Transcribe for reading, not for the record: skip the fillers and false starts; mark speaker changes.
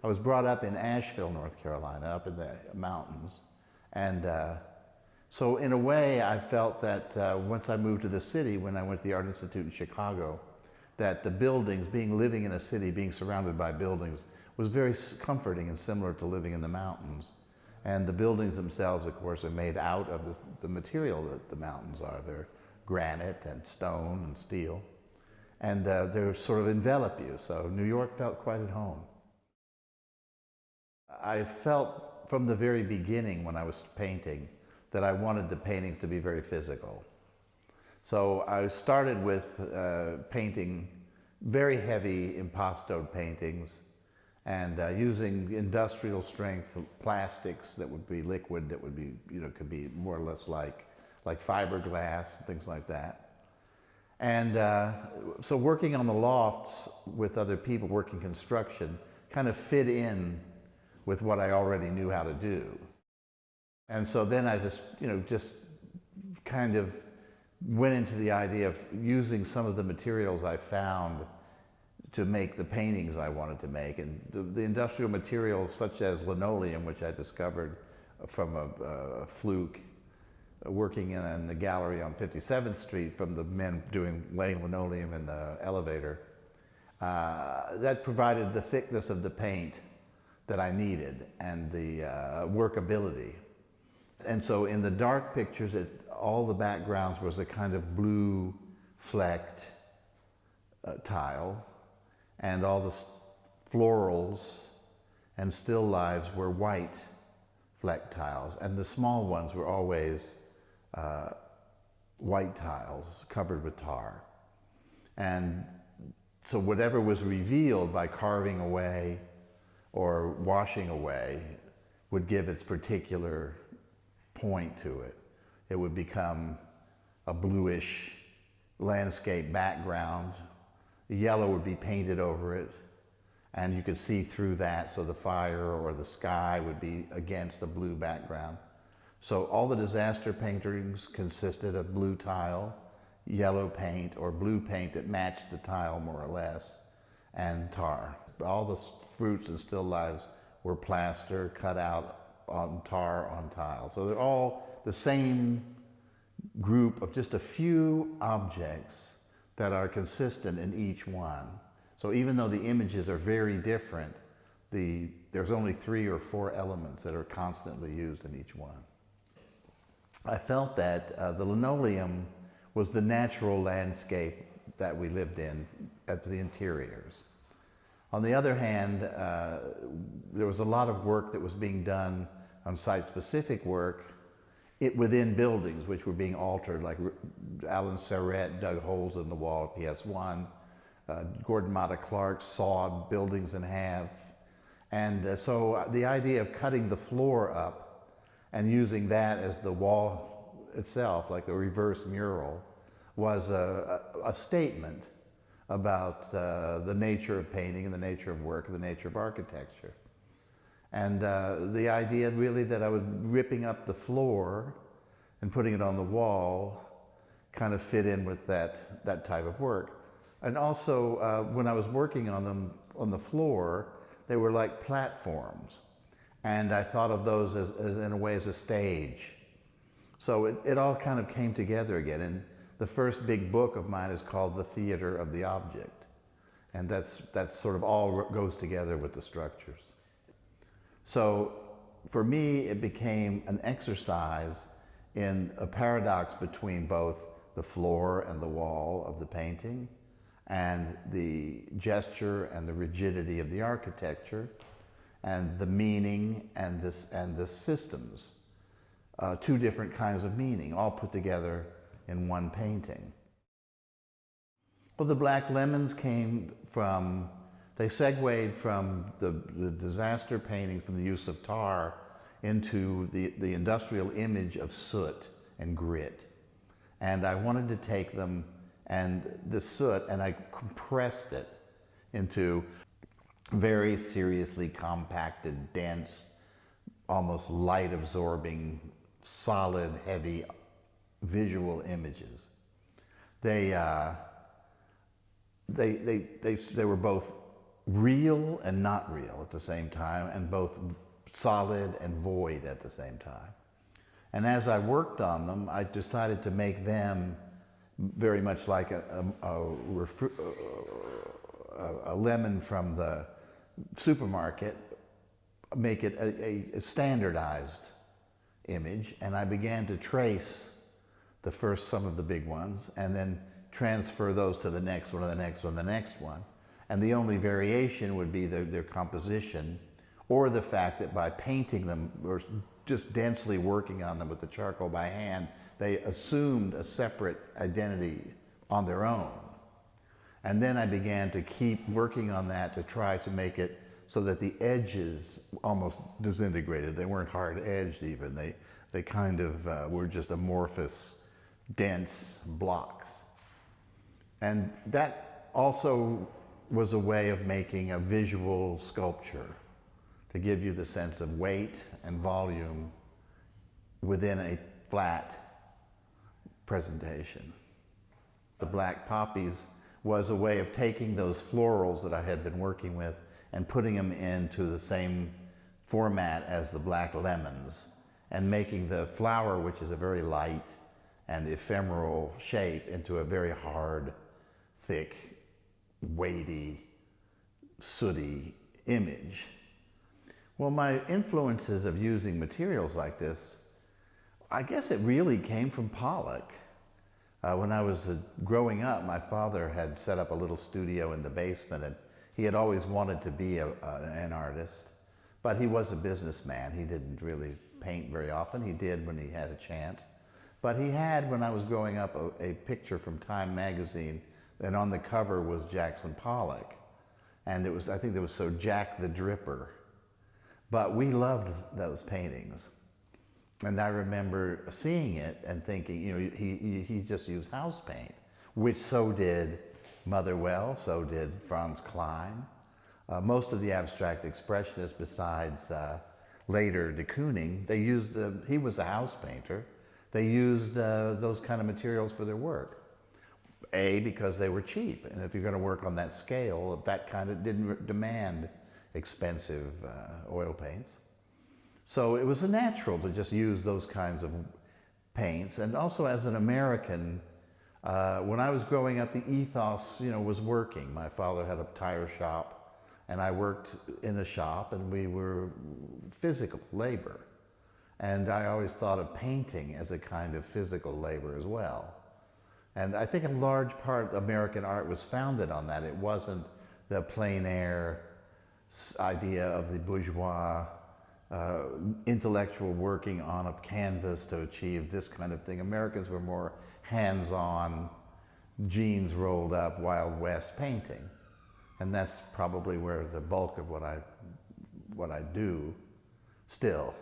Speaker 1: I was brought up in Asheville, North Carolina, up in the mountains. And so in a way, I felt that once I moved to the city, when I went to the Art Institute in Chicago, that the buildings, living in a city, being surrounded by buildings, was very comforting and similar to living in the mountains. And the buildings themselves, of course, are made out of the material that the mountains are. They're granite and stone and steel. And they sort of envelop you. So New York felt quite at home. I felt from the very beginning when I was painting that I wanted the paintings to be very physical. So I started with painting very heavy impasto paintings and using industrial strength plastics that would be liquid, that would be, could be more or less like fiberglass, things like that. And so working on the lofts with other people, working construction, kind of fit in with what I already knew how to do. And so then I just kind of went into the idea of using some of the materials I found to make the paintings I wanted to make. And the industrial materials such as linoleum, which I discovered from a fluke, working in the gallery on 57th Street from the men laying linoleum in the elevator, that provided the thickness of the paint that I needed and the workability. And so in the dark pictures, all the backgrounds was a kind of blue flecked tile, and all the florals and still lives were white flecked tiles, and the small ones were always white tiles covered with tar. And so whatever was revealed by carving away or washing away would give its particular point to it. It would become a bluish landscape background. The yellow would be painted over it, and you could see through that, so the fire or the sky would be against a blue background. So all the disaster paintings consisted of blue tile, yellow paint, or blue paint that matched the tile more or less, and tar. All the fruits and still lives were plaster cut out on tar on tile. So they're all the same group of just a few objects that are consistent in each one. So even though the images are very different, there's only 3 or 4 elements that are constantly used in each one. I felt that the linoleum was the natural landscape that we lived in at the interiors. On the other hand, there was a lot of work that was being done on site-specific work within buildings which were being altered, like Alan Serrett dug holes in the wall at PS1, Gordon Matta Clark sawed buildings in half. And so the idea of cutting the floor up and using that as the wall itself, like a reverse mural, was a statement about the nature of painting and the nature of work and the nature of architecture. And the idea really that I was ripping up the floor and putting it on the wall kind of fit in with that type of work. And also, when I was working on them on the floor, they were like platforms. And I thought of those as in a way as a stage. So it all kind of came together again. And the first big book of mine is called The Theater of the Object. And that's sort of all goes together with the structures. So for me, it became an exercise in a paradox between both the floor and the wall of the painting and the gesture and the rigidity of the architecture and the meaning and the systems. 2 different kinds of meaning, all put together in one painting. Well, the Black Lemons they segued from the disaster paintings, from the use of tar, into the industrial image of soot and grit. And I wanted to take them and the soot, and I compressed it into very seriously compacted, dense, almost light-absorbing, solid, heavy visual images. They were both real and not real at the same time, and both solid and void at the same time. And as I worked on them, I decided to make them very much like a lemon from the supermarket, make it a standardized image. And I began to trace some of the big ones, and then transfer those to the next one, and the next one, the next one. And the only variation would be their composition, or the fact that by painting them or just densely working on them with the charcoal by hand, they assumed a separate identity on their own. And then I began to keep working on that to try to make it so that the edges almost disintegrated. They weren't hard-edged even. They kind of were just amorphous, dense blocks. And that also was a way of making a visual sculpture to give you the sense of weight and volume within a flat presentation. The black poppies was a way of taking those florals that I had been working with and putting them into the same format as the black lemons, and making the flower, which is a very light and ephemeral shape, into a very hard, thick, weighty, sooty image. Well, my influences of using materials like this, I guess it really came from Pollock. When I was growing up, my father had set up a little studio in the basement, and he had always wanted to be an artist, but he was a businessman. He didn't really paint very often. He did when he had a chance. But he had, when I was growing up, a picture from Time magazine, and on the cover was Jackson Pollock. And it was, I think it was so Jack the Dripper. But we loved those paintings. And I remember seeing it and thinking, you know, he just used house paint, which so did Motherwell, so did Franz Klein. Most of the abstract expressionists, besides later de Kooning, he was a house painter. They used those kind of materials for their work. Because they were cheap, and if you're going to work on that scale, that kind of didn't demand expensive oil paints. So it was natural to just use those kinds of paints. And also, as an American, when I was growing up, the ethos, was working. My father had a tire shop, and I worked in a shop, and we were physical labor. And I always thought of painting as a kind of physical labor as well. And I think a large part of American art was founded on that. It wasn't the plein air idea of the bourgeois intellectual working on a canvas to achieve this kind of thing. Americans were more hands-on, jeans rolled up, Wild West painting. And that's probably where the bulk of what I do still